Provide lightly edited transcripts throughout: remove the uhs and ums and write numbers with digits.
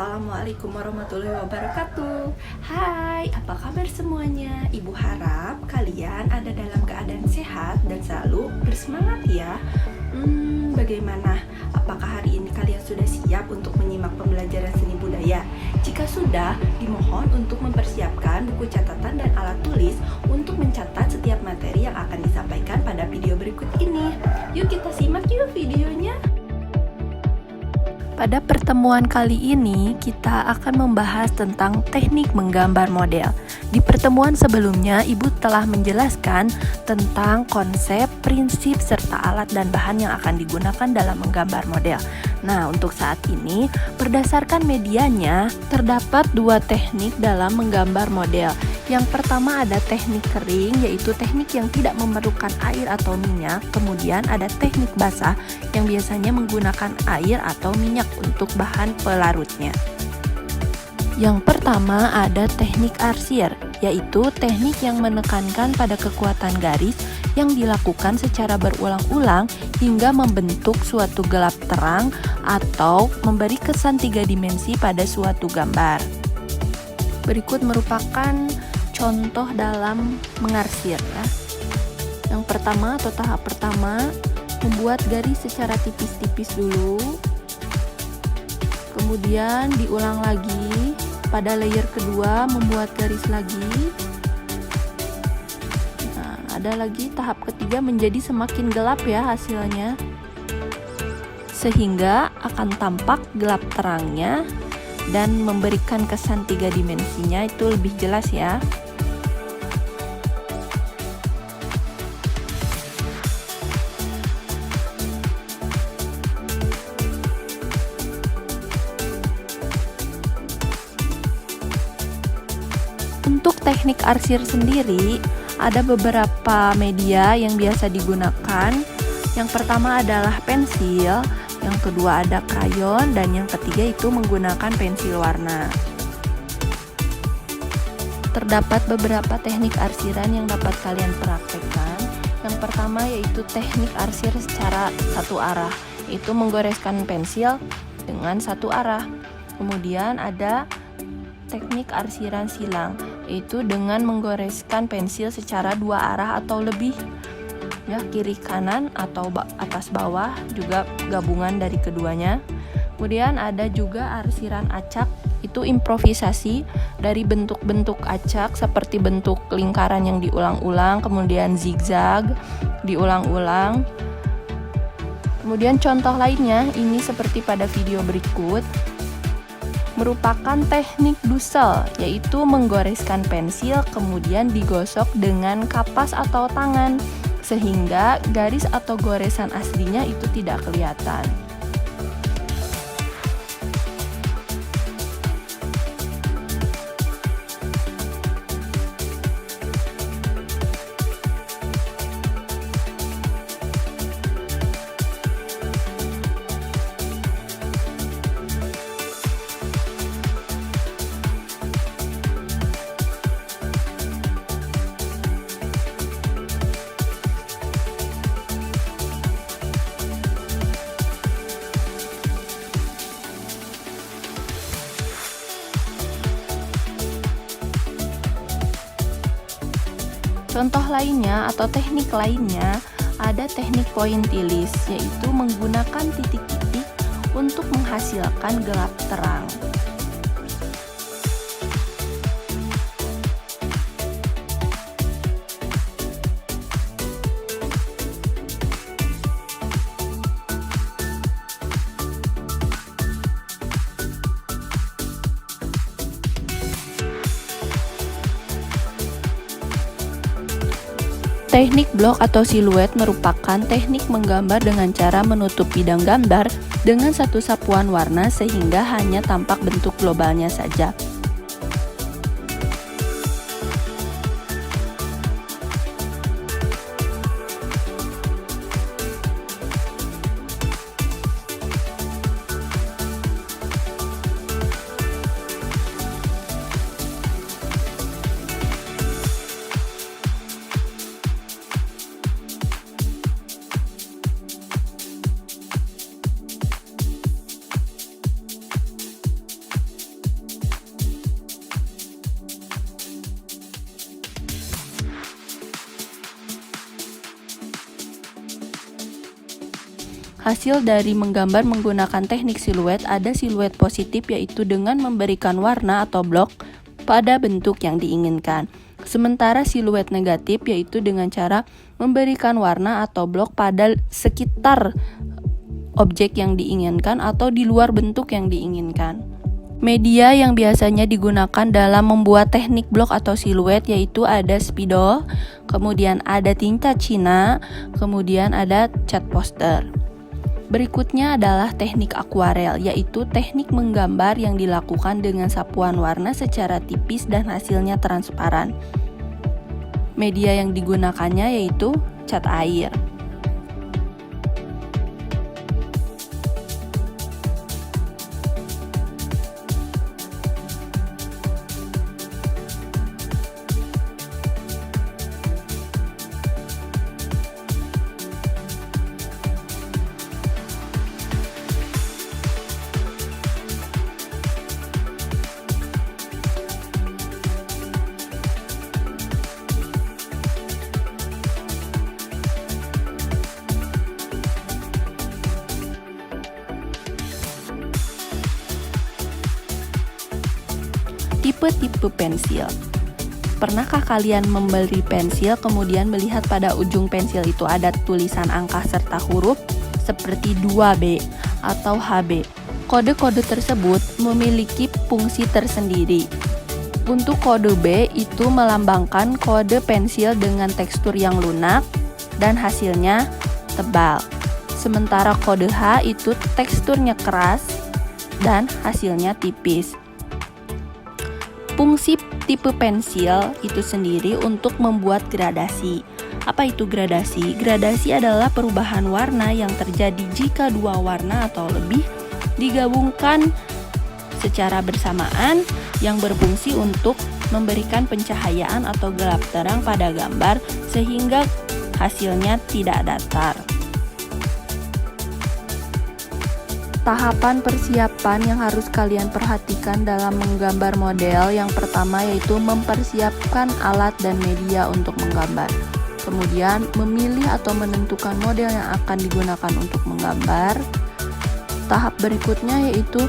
Assalamualaikum warahmatullahi wabarakatuh. Hai, apa kabar semuanya? Ibu harap kalian ada dalam keadaan sehat dan selalu bersemangat ya. Bagaimana? Apakah hari ini kalian sudah siap untuk menyimak pembelajaran seni budaya? Jika sudah, dimohon untuk mempersiapkan buku catatan dan alat tulis untuk mencatat setiap materi yang akan disampaikan pada video berikut ini. Yuk kita simak yuk videonya. Pada pertemuan kali ini, kita akan membahas tentang teknik menggambar model. Di pertemuan sebelumnya, Ibu telah menjelaskan tentang konsep, prinsip, serta alat dan bahan yang akan digunakan dalam menggambar model. Nah, untuk saat ini, berdasarkan medianya, terdapat dua teknik dalam menggambar model. Yang pertama ada teknik kering, yaitu teknik yang tidak memerlukan air atau minyak. Kemudian ada teknik basah, yang biasanya menggunakan air atau minyak untuk bahan pelarutnya. Yang pertama ada teknik arsir, yaitu teknik yang menekankan pada kekuatan garis yang dilakukan secara berulang-ulang hingga membentuk suatu gelap terang atau memberi kesan tiga dimensi pada suatu gambar. Berikut merupakan contoh dalam mengarsir ya. Yang pertama atau tahap pertama, membuat garis secara tipis-tipis dulu. Kemudian diulang lagi. Pada layer kedua membuat garis lagi. Nah, ada lagi tahap ketiga menjadi semakin gelap ya hasilnya. Sehingga akan tampak gelap terangnya dan memberikan kesan tiga dimensinya itu lebih jelas ya. Untuk teknik arsir sendiri, ada beberapa media yang biasa digunakan. Yang pertama adalah pensil, yang kedua ada krayon, dan yang ketiga itu menggunakan pensil warna. Terdapat beberapa teknik arsiran yang dapat kalian praktekkan. Yang pertama yaitu teknik arsir secara satu arah, itu menggoreskan pensil dengan satu arah. Kemudian ada teknik arsiran silang, yaitu dengan menggoreskan pensil secara dua arah atau lebih ya, kiri kanan atau atas bawah, juga gabungan dari keduanya. Kemudian ada juga arsiran acak, itu improvisasi dari bentuk-bentuk acak seperti bentuk lingkaran yang diulang-ulang, kemudian zigzag diulang-ulang. Kemudian contoh lainnya ini seperti pada video berikut, merupakan teknik dusel, yaitu menggoreskan pensil kemudian digosok dengan kapas atau tangan sehingga garis atau goresan aslinya itu tidak kelihatan. Contoh lainnya atau teknik lainnya ada teknik pointillis, yaitu menggunakan titik-titik untuk menghasilkan gelap terang. Teknik blok atau siluet merupakan teknik menggambar dengan cara menutup bidang gambar dengan satu sapuan warna sehingga hanya tampak bentuk globalnya saja. Hasil dari menggambar menggunakan teknik siluet, ada siluet positif yaitu dengan memberikan warna atau blok pada bentuk yang diinginkan. Sementara siluet negatif yaitu dengan cara memberikan warna atau blok pada sekitar objek yang diinginkan atau di luar bentuk yang diinginkan. Media yang biasanya digunakan dalam membuat teknik blok atau siluet yaitu ada spidol, kemudian ada tinta Cina, kemudian ada cat poster. Berikutnya adalah teknik akuarel, yaitu teknik menggambar yang dilakukan dengan sapuan warna secara tipis dan hasilnya transparan. Media yang digunakannya yaitu cat air. Tipe-tipe pensil. Pernahkah kalian membeli pensil kemudian melihat pada ujung pensil itu ada tulisan angka serta huruf seperti 2B atau HB? Kode-kode tersebut memiliki fungsi tersendiri. Untuk kode B itu melambangkan kode pensil dengan tekstur yang lunak dan hasilnya tebal. Sementara kode H itu teksturnya keras dan hasilnya tipis. Fungsi tipe pensil itu sendiri untuk membuat gradasi. Apa itu gradasi? Gradasi adalah perubahan warna yang terjadi jika dua warna atau lebih digabungkan secara bersamaan yang berfungsi untuk memberikan pencahayaan atau gelap terang pada gambar sehingga hasilnya tidak datar. Tahapan persiapan yang harus kalian perhatikan dalam menggambar model yang pertama yaitu mempersiapkan alat dan media untuk menggambar. Kemudian memilih atau menentukan model yang akan digunakan untuk menggambar. Tahap berikutnya yaitu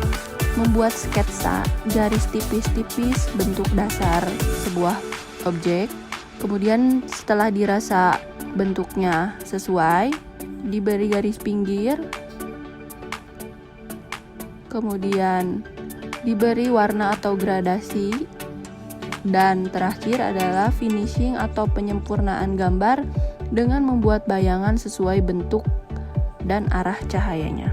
membuat sketsa garis tipis-tipis bentuk dasar sebuah objek. Kemudian setelah dirasa bentuknya sesuai, diberi garis pinggir. Kemudian diberi warna atau gradasi, dan terakhir adalah finishing atau penyempurnaan gambar dengan membuat bayangan sesuai bentuk dan arah cahayanya.